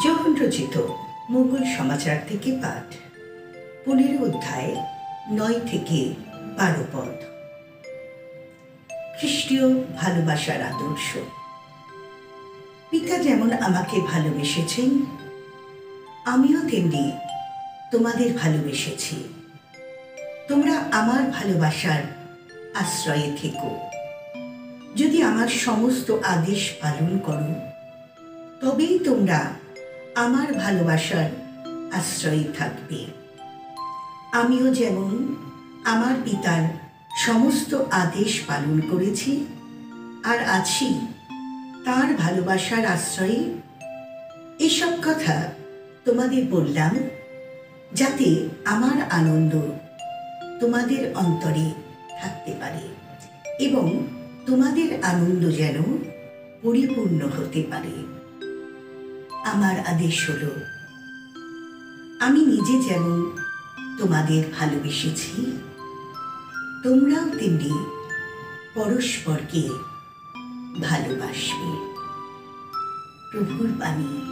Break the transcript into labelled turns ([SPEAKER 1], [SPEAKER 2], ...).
[SPEAKER 1] যোহন রচিত মোগল সমাচার থেকে পাঠ 15 অধ্যায় 9 থেকে 12 পদ। খ্রিস্টীয় ভালোবাসার আদর্শ। পিতা যেমন আমাকে ভালোবেসেছেন, আমিও তেমনি তোমাদের ভালোবেসেছি। তোমরা আমার ভালোবাসার আশ্রয়ে থেকো। যদি আমার সমস্ত আদেশ পালন করো, তবেই তোমরা আমার ভালোবাসার আশ্রয়ে থাকবে। আমিও যেমন আমার পিতার সমস্ত আদেশ পালন করেছি আর আছি তার ভালোবাসার আশ্রয়ে। এসব কথা তোমাদের বললাম, যাতে আমার আনন্দ তোমাদের অন্তরে থাকতে পারে এবং তোমাদের আনন্দ যেন পরিপূর্ণ হতে পারে। আমার আদেশ হলো, আমি নিজে যেমন তোমাদের ভালোবেসেছি, তোমরাও তেমনি পরস্পরকে ভালোবাসবে। প্রভুর বাণী।